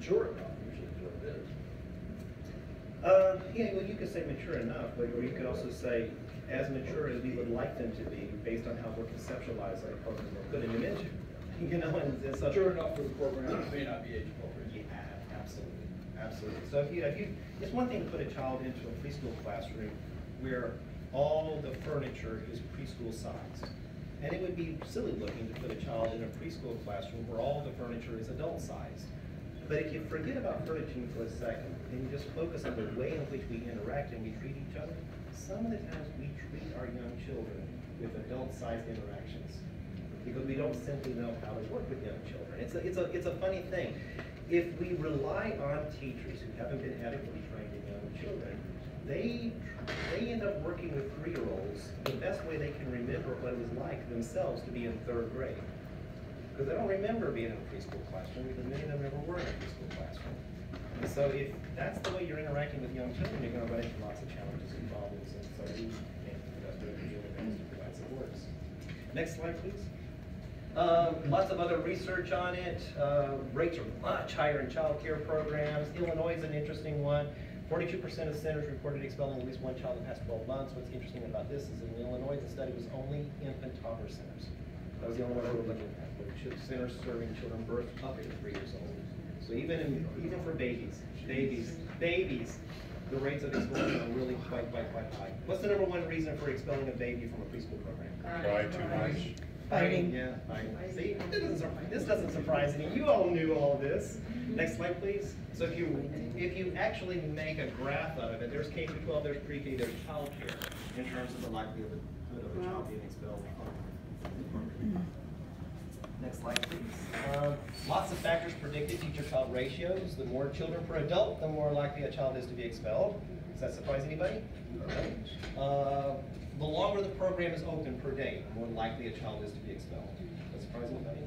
mature enough, usually is what it is. Yeah, well, you could say mature enough, but or you could also say as mature as we would like them to be based on how we're conceptualizing the program we're putting them into. You know, and so Mature enough for the program, it may not be age appropriate. yeah, absolutely, absolutely. So if you, it's one thing to put a child into a preschool classroom where all the furniture is preschool sized. And it would be silly looking to put a child in a preschool classroom where all the furniture is adult sized. But if you forget about furniture for a second and you just focus on the way in which we interact and we treat each other, some of the times we treat our young children with adult sized interactions because we don't simply know how to work with young children. It's a funny thing. If we rely on teachers who haven't been adequately trained in young children, they end up working with 3-year-olds the best way they can remember what it was like themselves to be in 3rd grade. Because they don't remember being in a preschool classroom because many of them never were in a preschool classroom. And so if that's the way you're interacting with young children, you're going to run into lots of challenges and problems. And so we have to do the best to provide supports. Next slide, please. Lots of other research on it. Rates are much higher in child care programs. Illinois is an interesting one. 42% of centers reported expelling at least one child in the past 12 months. What's interesting about this is in Illinois, the study was only infant toddler centers. That was the only one we were looking at. Centers serving children birth up to 3 years old. So even for babies, the rates of expulsion are really quite high. What's the #1 reason for expelling a baby from a preschool program? Cry too much. Fighting. Yeah, fighting. See, this doesn't surprise me. You all knew all this. Next slide, please. So if you actually make a graph out of it, there's K through 12, there's pre-K, there's child care in terms of the likelihood of a child being expelled from the program. Next slide, please. Lots of factors predicted teacher-child ratios. The more children per adult, the more likely a child is to be expelled. Does that surprise anybody? No. The longer the program is open per day, the more likely a child is to be expelled. Does that surprise anybody?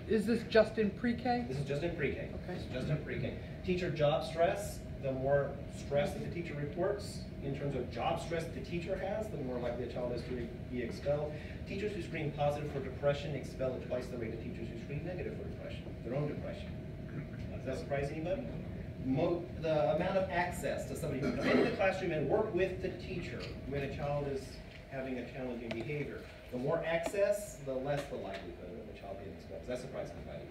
Is this just in pre-K? This is just in pre-K. Okay. This is just in pre-K. Teacher job stress, the more stress that the teacher reports in terms of job stress that the teacher has, the more likely a child is to be expelled. Teachers who screen positive for depression expel at twice the rate of teachers who screen negative for depression, their own depression. Does that surprise anybody? The amount of access to somebody who can come into the classroom and work with the teacher when a child is having a challenging behavior. The more access, the less the likelihood of a child being expelled. Does that surprise anybody?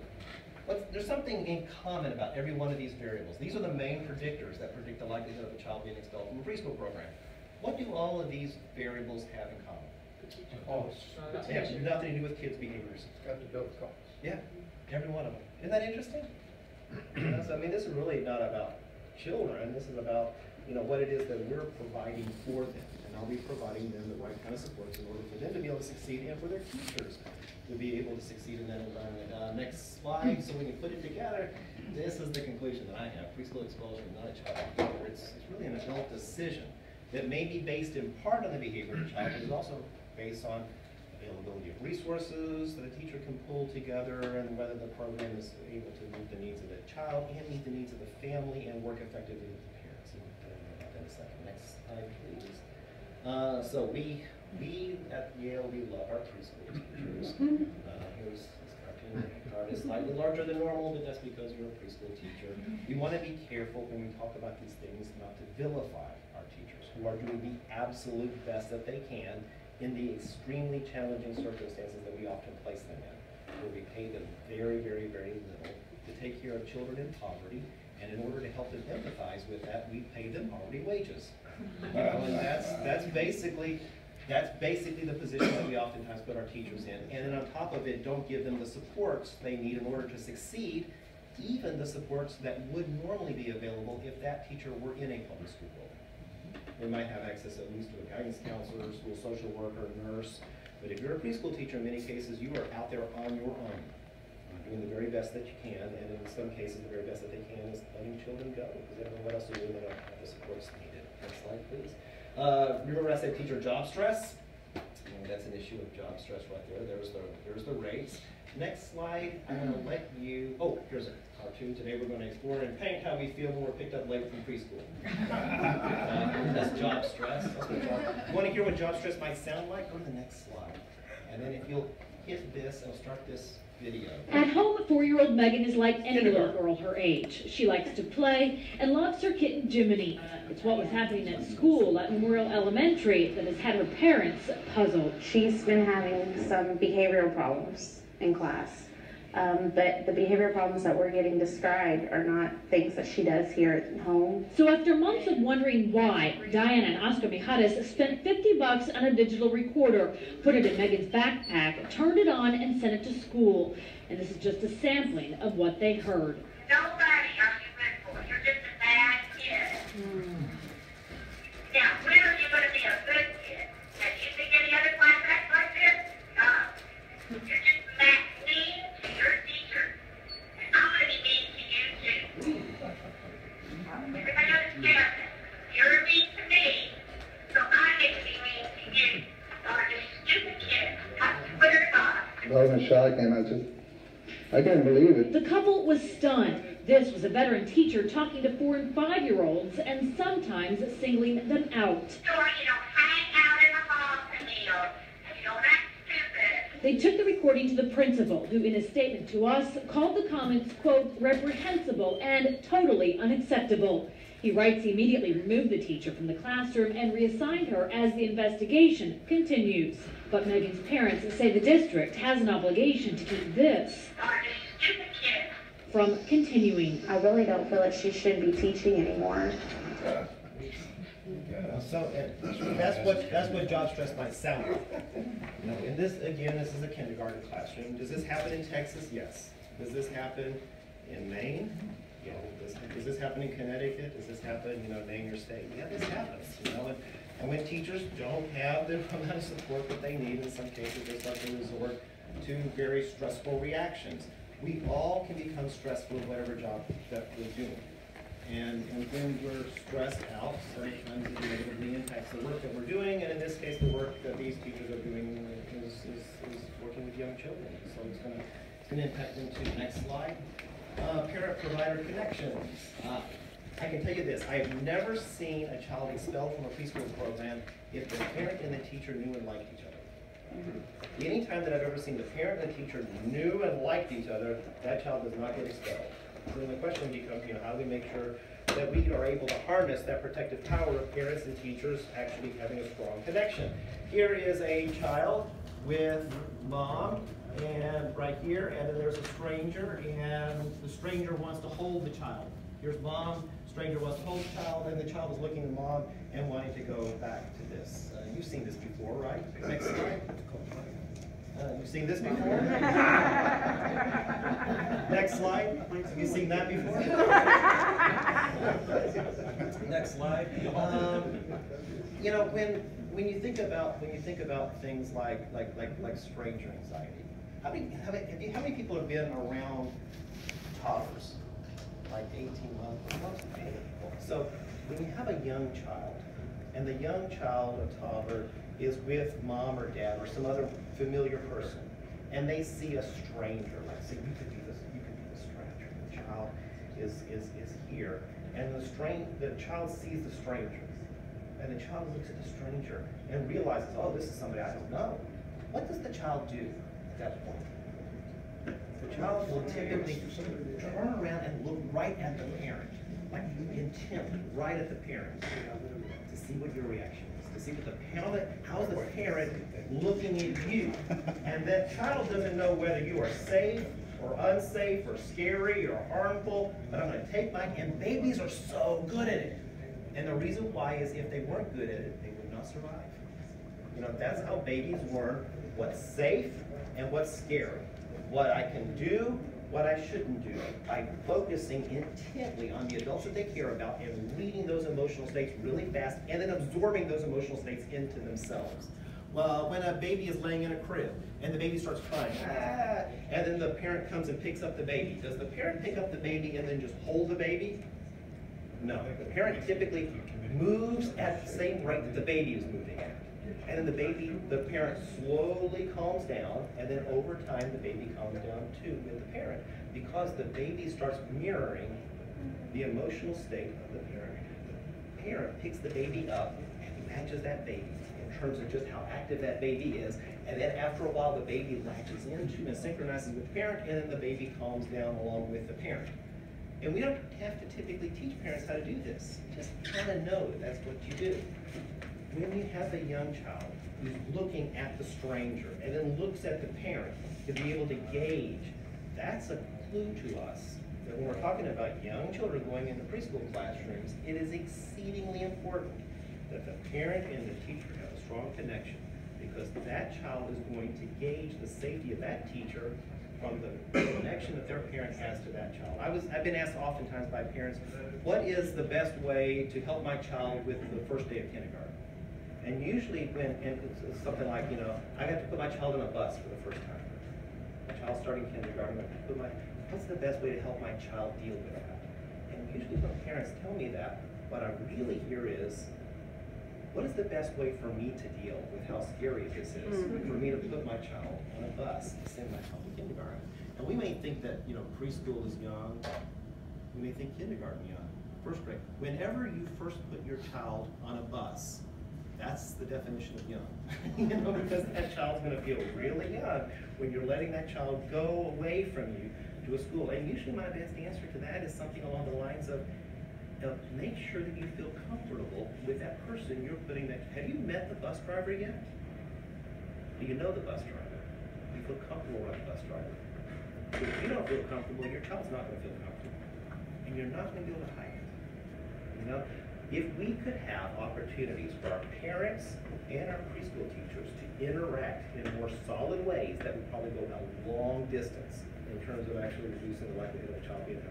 There's something in common about every one of these variables. These are the main predictors that predict the likelihood of a child being expelled from a preschool program. What do all of these variables have in common? They have nothing to do with kids' behaviors. It's got to do with costs. Yeah, every one of them. Isn't that interesting? So, I mean, this is really not about children. This is about what it is that we're providing for them, and are we providing them the right kind of supports in order for them to be able to succeed and for their teachers to be able to succeed in that environment. Next slide. So when you put it together, this is the conclusion that I have. Preschool expulsion is not a child behavior. It's really an adult decision that may be based in part on the behavior of the child, but is also based on availability of resources that a teacher can pull together and whether the program is able to meet the needs of the child and meet the needs of the family and work effectively with the parents. And we'll talk about that in a second. Next slide, please. So we at Yale, we love our preschool teachers. Here's this cartoon. The card is slightly larger than normal, but that's because you're a preschool teacher. We want to be careful when we talk about these things not to vilify our teachers who are doing the absolute best that they can in the extremely challenging circumstances that we often place them in, where we pay them very, very, very little to take care of children in poverty, and in order to help them empathize with that, we pay them hourly wages. And that's basically the position that we oftentimes put our teachers in. And then on top of it, don't give them the supports they need in order to succeed, even the supports that would normally be available if that teacher were in a public school building. They might have access at least to a guidance counselor, school social worker, nurse. But if you're a preschool teacher, in many cases, you are out there on your own, doing the very best that you can, and in some cases, the very best that they can is letting children go, because they don't know what else to do, and they don't have the supports needed. Next slide, please. Remember I said teacher job stress? And that's an issue of job stress right there. There's the rates. Next slide, I'm going to let you, here's a cartoon. Today we're going to explore and paint how we feel when we're picked up late from preschool. That's job stress. That's what you want to hear what job stress might sound like? Go to the next slide. And then if you'll hit this and start this video. At home, 4-year-old Megan is like any little girl her age. She likes to play and loves her kitten Jiminy. It's what was happening at school at Memorial Elementary that has had her parents puzzled. She's been having some behavioral problems in class. But the behavior problems that we're getting described are not things that she does here at home. So after months of wondering why, Diana and Oscar Mijares spent $50 on a digital recorder, put it in Megan's backpack, turned it on, and sent it to school. And this is just a sampling of what they heard. Nobody are you good for. You're just a bad kid. Now, when are you going to be a good kid? Have you seen any other class act like this? No. You're just mean to your teacher. And I'm going to be mean to you too. Everybody understands that. You're mean to me, so I get to be mean to you. You're just stupid kid. I swear to God. I was in shock and I couldn't believe it. The couple was stunned. This was a veteran teacher talking to 4- and 5-year-olds and sometimes singling them out. Sure, you don't hang out in the halls, Emil, and you don't act stupid. They took the recording to the principal, who in a statement to us called the comments, quote, reprehensible and totally unacceptable. He writes he immediately removed the teacher from the classroom and reassigned her as the investigation continues. But Megan's parents say the district has an obligation to keep this from continuing. I really don't feel like she should be teaching anymore. So that's what job stress might sound like. You know, and this is a kindergarten classroom. Does this happen in Texas? Yes. Does this happen in Maine? Yeah. Does this happen in Connecticut? Does this happen, name your state? Yeah, this happens. And when teachers don't have the amount of support that they need, in some cases they start to resort to very stressful reactions. We all can become stressful in whatever job that we're doing. And when we're stressed out, sometimes it negatively impacts the work that we're doing, and in this case, the work that these teachers are doing is working with young children. So it's going to impact them too. Next slide. Parent-provider connections. I can tell you this, I have never seen a child expelled from a preschool program if the parent and the teacher knew and liked each other. Anytime that I've ever seen the parent and the teacher knew and liked each other, that child does not get expelled. So then the question becomes, how do we make sure that we are able to harness that protective power of parents and teachers actually having a strong connection? Here is a child with mom, and right here, and then there's a stranger, and the stranger wants to hold the child. Here's mom, stranger wants to hold the child, and the child is looking at mom and wanting to go back to this. You've seen this before, right? Next slide. You've seen this before? Next slide. Have you seen that before? Next slide. When you think about things like stranger anxiety, how many people have been around toddlers, like 18 months? Most people. So when you have a young child, and the young child, a toddler, is with mom or dad or some other familiar person, and they see a stranger, like say you could be the stranger. The child is here, and the child sees the stranger, and the child looks at the stranger and realizes, oh, this is somebody I don't know. What does the child do at that point? The child will typically turn around and look right at the parent, like intently, right at the parent, to see what your reaction is, to see what how is the parent looking at you. And that child doesn't know whether you are safe or unsafe or scary or harmful, but I'm going to take mine, and babies are so good at it. And the reason why is if they weren't good at it, they would not survive. That's how babies learn what's safe and what's scary, what I can do, what I shouldn't do, by focusing intently on the adults that they care about and reading those emotional states really fast and then absorbing those emotional states into themselves. Well, when a baby is laying in a crib and the baby starts crying, and then the parent comes and picks up the baby, does the parent pick up the baby and then just hold the baby? No. The parent typically moves at the same rate that the baby is moving at. And then the parent slowly calms down, and then over time the baby calms down too with the parent, because the baby starts mirroring the emotional state of the parent. The parent picks the baby up and matches that baby in terms of just how active that baby is, And then after a while, the baby latches into and synchronizes with the parent, and then the baby calms down along with the parent. And we don't have to typically teach parents how to do this. You just kind of know that that's what you do. When you have a young child who's looking at the stranger and then looks at the parent to be able to gauge, that's a clue to us that when we're talking about young children going into preschool classrooms, it is exceedingly important that the parent and the teacher have a strong connection, because that child is going to gauge the safety of that teacher from the connection that their parent has to that child. I've been asked oftentimes by parents, what is the best way to help my child with the first day of kindergarten? And usually and it's something like, I got to put my child on a bus for the first time. My child's starting kindergarten, what's the best way to help my child deal with that? And usually when parents tell me that, what I really hear is, what is the best way for me to deal with how scary this is for me to put my child on a bus and send my child to kindergarten? And we may think that, preschool is young. We may think kindergarten young, first grade. Whenever you first put your child on a bus, that's the definition of young. Because that child's going to feel really young when you're letting that child go away from you to a school. And usually my best answer to that is something along the lines of, make sure that you feel comfortable with that person you're putting that. Have you met the bus driver yet? Do you know the bus driver? Do you feel comfortable around the bus driver? If you don't feel comfortable, your child's not going to feel comfortable. And you're not going to be able to hide it. If we could have opportunities for our parents and our preschool teachers to interact in more solid ways, that would probably go a long distance in terms of actually reducing the likelihood of a child being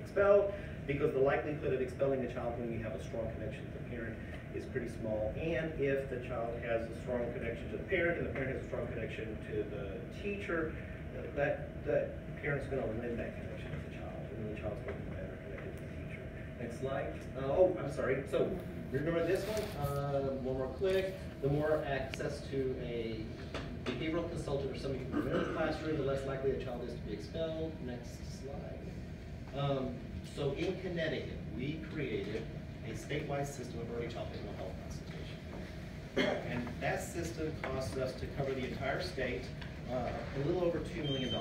expelled, because the likelihood of expelling a child when you have a strong connection to the parent is pretty small. And if the child has a strong connection to the parent and the parent has a strong connection to the teacher, that parent's going to lend that connection to the child, and then the child's going to be better connected to the teacher. Next slide. I'm sorry. So remember this one? One more click. The more access to a behavioral consultant or somebody who can in the classroom, the less likely a child is to be expelled. Next slide. So in Connecticut, we created a statewide system of early childhood mental health consultation. And that system costs us to cover the entire state a little over $2 million.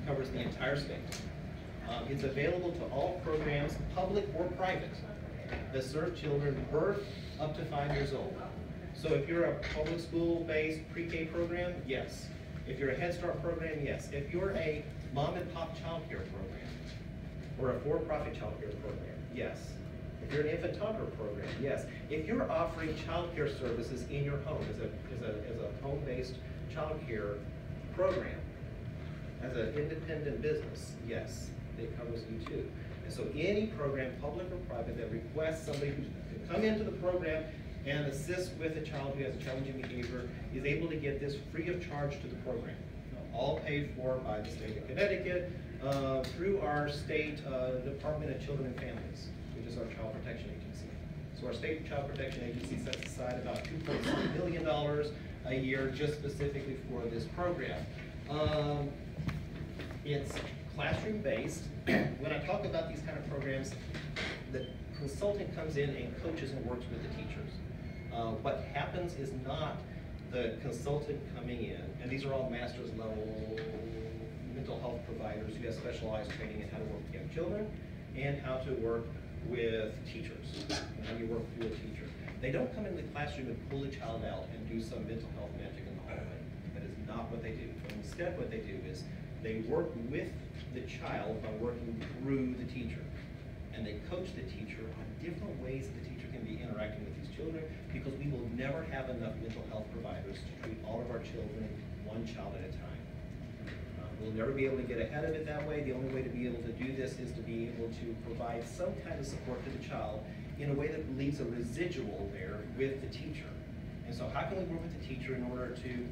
Covers the entire state. It's available to all programs, public or private, that serve children birth up to 5 years old. So if you're a public school-based pre-K program, yes. If you're a Head Start program, yes. If you're a mom and pop child care program, or a for-profit child care program, yes. If you're an infant toddler program, yes. If you're offering child care services in your home as a home-based child care program, as an independent business, yes, it covers you too. And so any program, public or private, that requests somebody who can come into the program and assist with a child who has a challenging behavior is able to get this free of charge to the program. All paid for by the state of Connecticut through our state Department of Children and Families, which is our child protection agency. So our state child protection agency sets aside about $2.6 million a year just specifically for this program. It's classroom-based. When I talk about these kind of programs, the consultant comes in and coaches and works with the teachers. What happens is not the consultant coming in, and these are all master's level mental health providers who have specialized training in how to work with young children and how to work with teachers, and how you work through a teacher. They don't come into the classroom and pull the child out and do some mental health magic in the hallway. That is not what they do. Instead, what they do is they work with the child by working through the teacher. And they coach the teacher on different ways that the teacher can be interacting with these children, because we will never have enough mental health providers to treat all of our children one child at a time. We'll never be able to get ahead of it that way. The only way to be able to do this is to be able to provide some kind of support to the child in a way that leaves a residual there with the teacher. And so how can we work with the teacher in order to